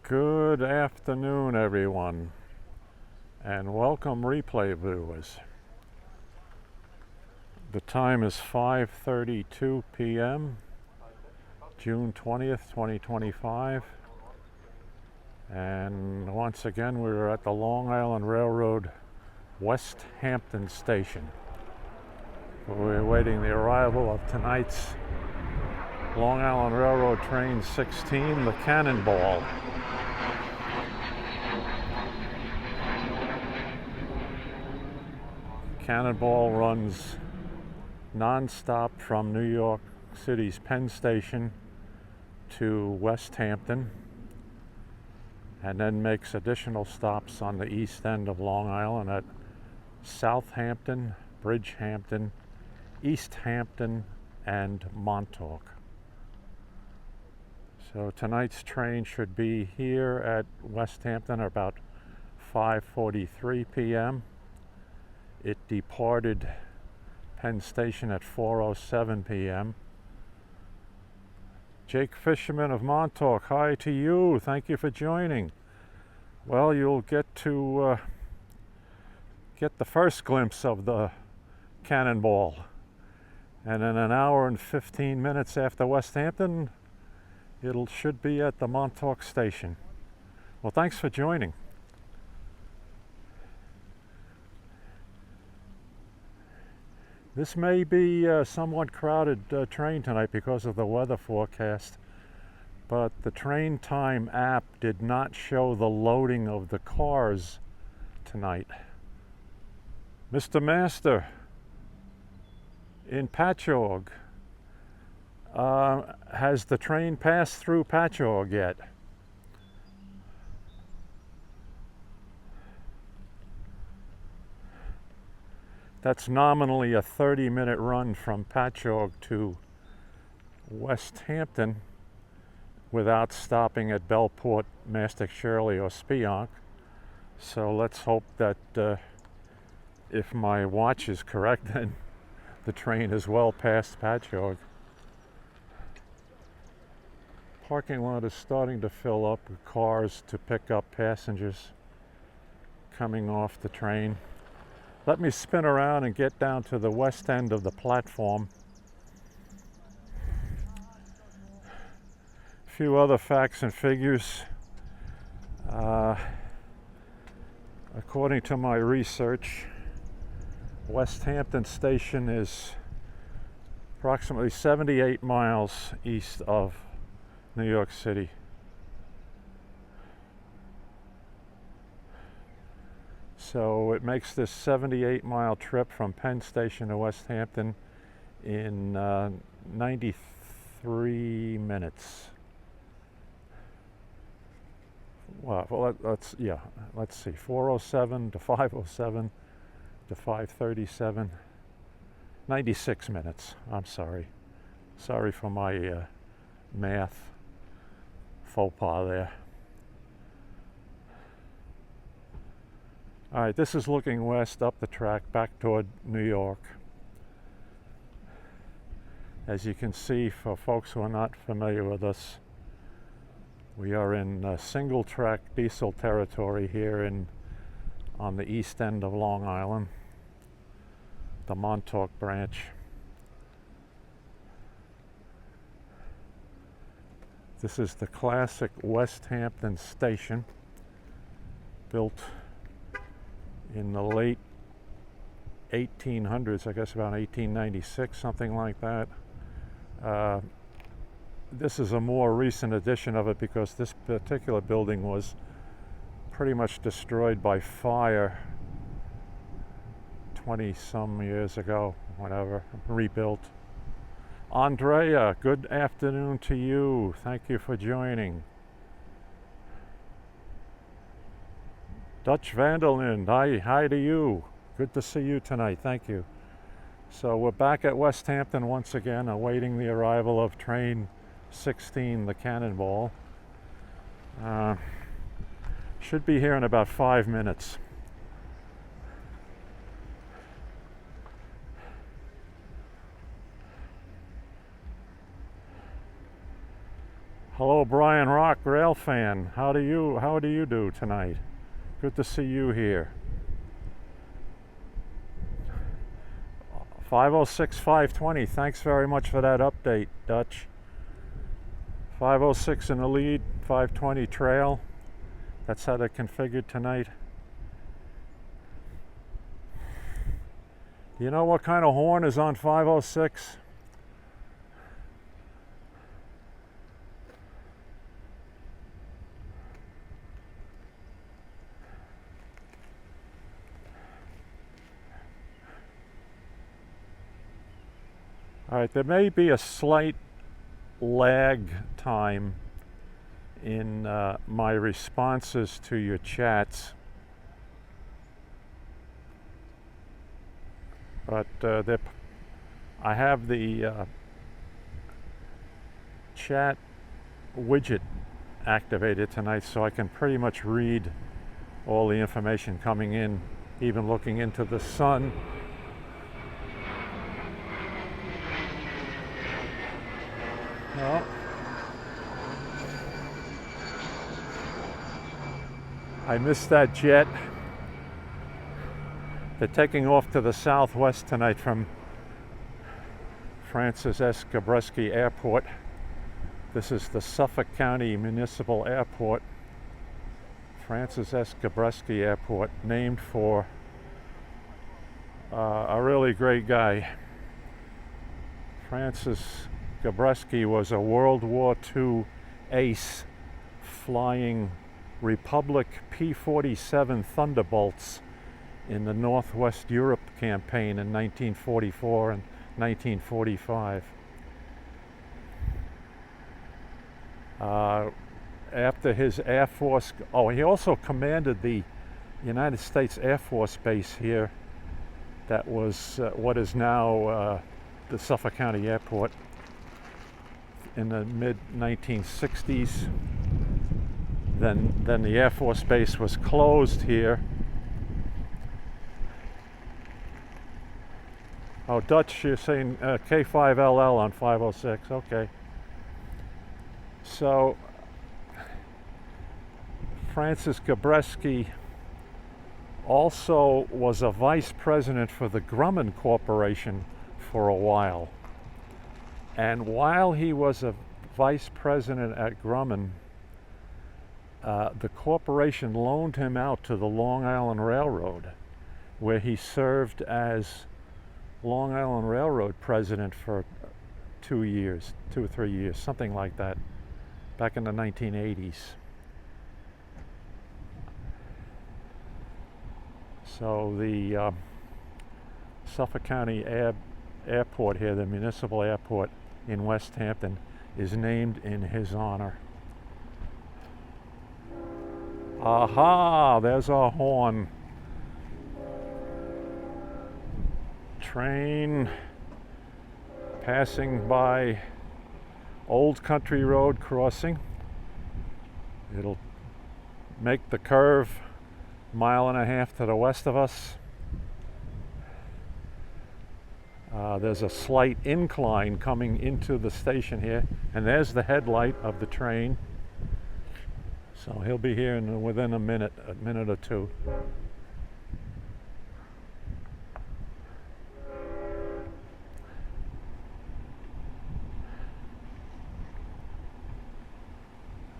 Good afternoon, everyone, and welcome replay viewers. The time is 5:32 p.m., June 20th, 2025, and once again we're at the Long Island Railroad Westhampton station. We're awaiting the arrival of tonight's Long Island Railroad Train 16, the Cannonball. Cannonball runs nonstop from New York City's Penn Station to Westhampton, and then makes additional stops on the east end of Long Island at Southampton, Bridgehampton, East Hampton, and Montauk. So tonight's train should be here at Westhampton about 5:43 p.m. It departed Penn Station at 4:07 p.m. Jake Fisherman of Montauk, hi to you. Thank you for joining. Well, you'll get to get the first glimpse of the Cannonball. And in an hour and 15 minutes after Westhampton, it should be at the Montauk station. Well, thanks for joining. This may be a somewhat crowded train tonight because of the weather forecast, but the Train Time app did not show the loading of the cars tonight. Mr. Master in Patchogue, has the train passed through Patchogue yet? That's nominally a 30-minute run from Patchogue to Westhampton without stopping at Bellport, Mastic Shirley, or Spionk. So let's hope that if my watch is correct, then the train is well past Patchogue. Parking lot is starting to fill up with cars to pick up passengers coming off the train. Let me spin around and get down to the west end of the platform. A few other facts and figures. According to my research, Westhampton Station is approximately 78 miles east of New York City. So it makes this 78-mile trip from Penn Station to Westhampton in 93 minutes. Well, let's see, 4:07 to 5:07 to 5:37, 96 minutes. I'm sorry. Sorry for my math faux pas there. All right, this is looking west up the track back toward New York. As you can see, for folks who are not familiar with us, we are in single track diesel territory here on the east end of Long Island, the Montauk branch. This is the classic Westhampton station, built in the late 1800s, I guess about 1896, something like that. This is a more recent edition of it because this particular building was pretty much destroyed by fire 20-some years ago, whatever, rebuilt. Andrea, good afternoon to you. Thank you for joining. Dutch Vanderlyn, hi to you. Good to see you tonight, thank you. So we're back at Westhampton once again, awaiting the arrival of train 16, the Cannonball. Should be here in about 5 minutes. Hello, Brian Rock, rail fan. How do you do tonight? Good to see you here. 506 520. Thanks very much for that update, Dutch. 506 in the lead, 520 trail. That's how they're configured tonight. Do you know what kind of horn is on 506? All right, there may be a slight lag time in my responses to your chats, but I have the chat widget activated tonight, so I can pretty much read all the information coming in, even looking into the sun. Well, I missed that jet. They're taking off to the southwest tonight from Francis S. Gabreski Airport. This is the Suffolk County Municipal Airport. Francis S. Gabreski Airport, named for a really great guy. Francis Gabreski was a World War II ace flying Republic P-47 Thunderbolts in the Northwest Europe campaign in 1944 and 1945. After his Air Force, he also commanded the United States Air Force base here that was what is now the Suffolk County Airport in the mid-1960s. Then the Air Force base was closed here. Oh, Dutch, you're saying K5LL on 506, okay. So, Francis Gabreski also was a vice president for the Grumman Corporation for a while. And while he was a vice president at Grumman, the corporation loaned him out to the Long Island Railroad, where he served as Long Island Railroad president for 2 or 3 years, something like that, back in the 1980s. So the Suffolk County Airport here, the municipal airport in Westhampton, is named in his honor. Aha, there's our horn. Train passing by Old Country Road crossing. It'll make the curve 1.5 miles to the west of us. There's a slight incline coming into the station here, and there's the headlight of the train. So he'll be here within a minute or two.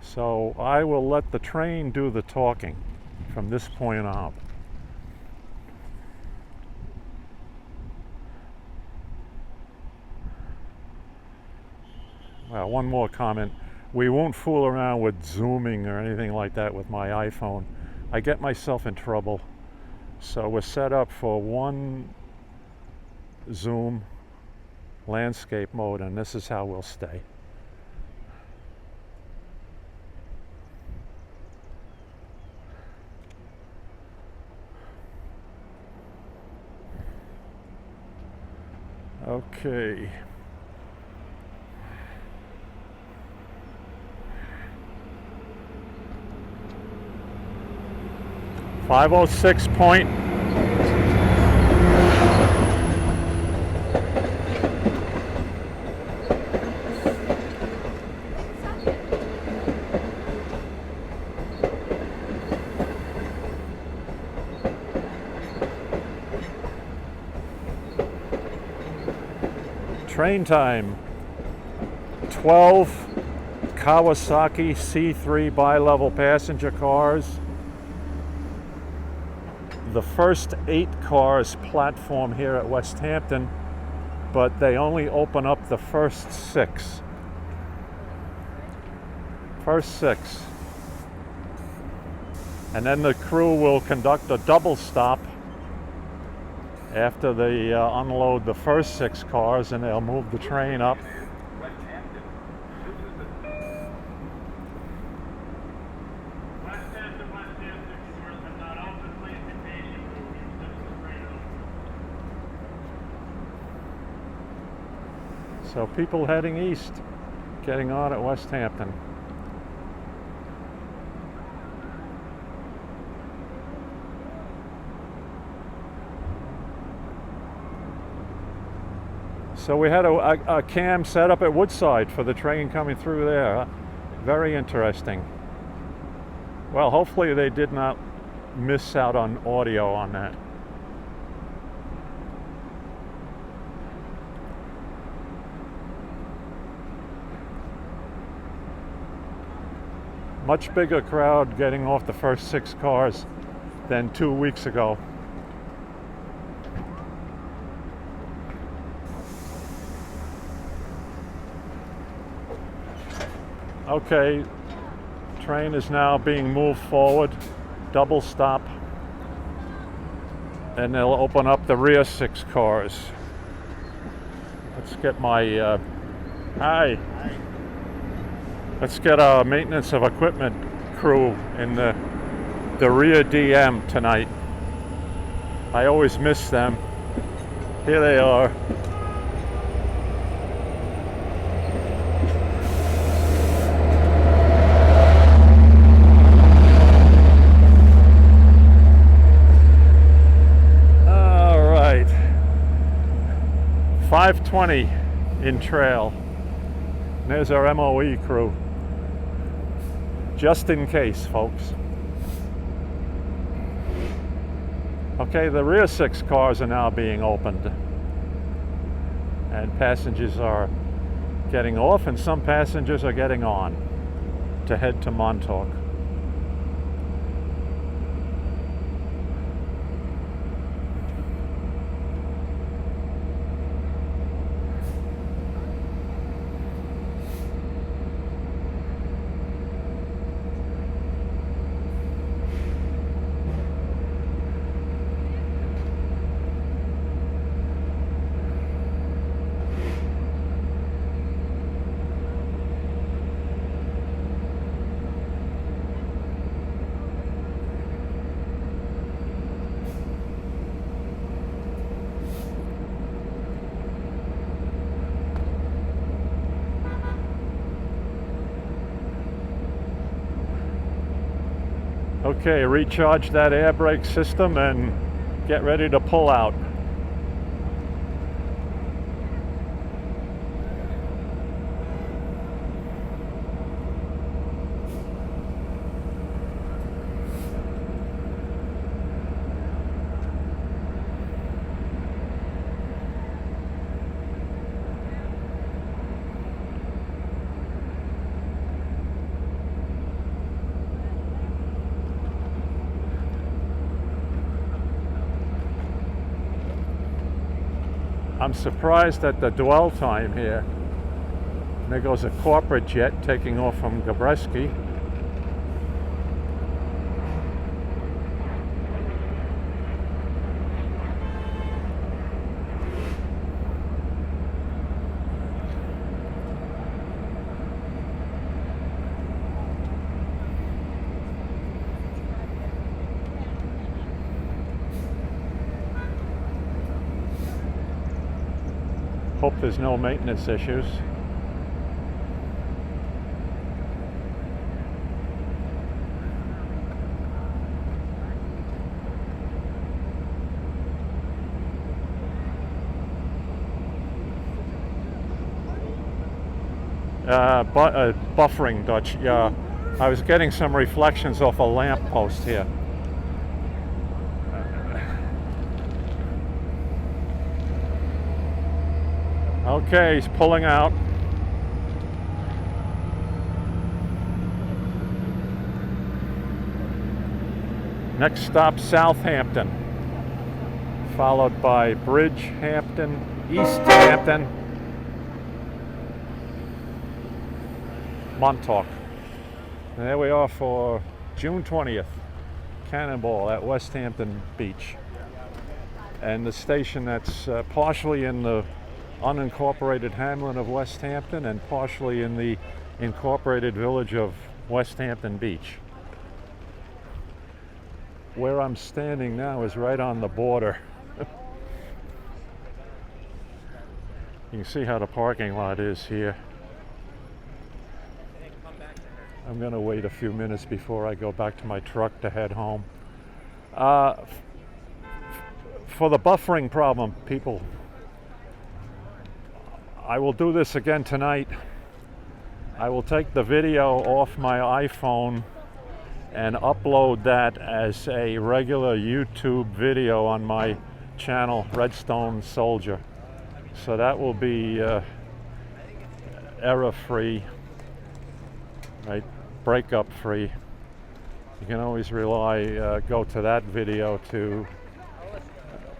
So I will let the train do the talking from this point on. Well, one more comment. We won't fool around with zooming or anything like that with my iPhone. I get myself in trouble. So we're set up for one zoom landscape mode, and this is how we'll stay. Okay. .506 point. Train time. 12 Kawasaki C3 bilevel passenger cars. The first 8 cars platform here at Westhampton, but they only open up the first 6. And then the crew will conduct a double stop after they unload the first 6 cars, and they'll move the train up. So people heading east, getting on at Westhampton. So we had a cam set up at Woodside for the train coming through there. Very interesting. Well, hopefully they did not miss out on audio on that. Much bigger crowd getting off the first 6 cars than 2 weeks ago. Okay, train is now being moved forward, double stop, and they'll open up the rear 6 cars. Let's get my, hi. Let's get our maintenance of equipment crew in the rear DM tonight. I always miss them. Here they are. All right. 5:20 in trail. There's our MOE crew. Just in case, folks. Okay, the rear 6 cars are now being opened, and passengers are getting off, and some passengers are getting on to head to Montauk. Okay, recharge that air brake system and get ready to pull out. I'm surprised at the dwell time here. There goes a corporate jet taking off from Gabreski. Hope there's no maintenance issues. Buffering, Dutch. Yeah, I was getting some reflections off a lamp post here. Okay, he's pulling out. Next stop, Southampton, followed by Bridgehampton, East Hampton, Montauk. And there we are for June 20th, Cannonball at Westhampton Beach. And the station that's partially in the unincorporated hamlet of Westhampton and partially in the incorporated village of Westhampton Beach. Where I'm standing now is right on the border. You can see how the parking lot is here. I'm going to wait a few minutes before I go back to my truck to head home. For the buffering problem, people, I will do this again tonight. I will take the video off my iPhone and upload that as a regular YouTube video on my channel, Redstone Soldier. So that will be error-free, right? Breakup-free. You can always go to that video to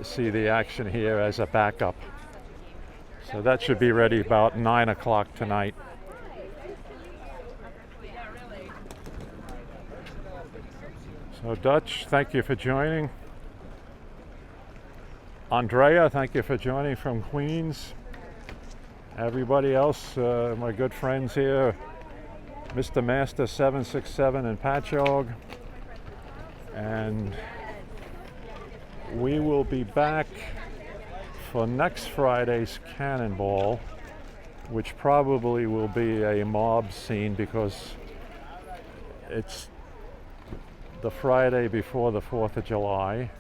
see the action here as a backup. So that should be ready about 9 o'clock tonight. So Dutch, thank you for joining. Andrea, thank you for joining from Queens. Everybody else, my good friends here, Mr. Master 767 in Patchogue. And we will be back for next Friday's Cannonball, which probably will be a mob scene because it's the Friday before the 4th of July.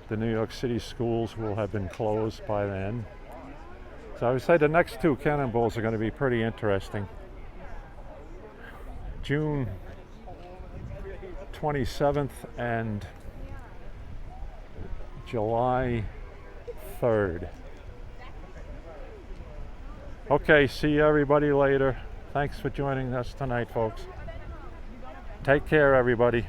The New York City schools will have been closed by then. So I would say the next two Cannonballs are going to be pretty interesting. June 27th and July 3rd. Okay, see everybody later. Thanks for joining us tonight, folks. Take care, everybody.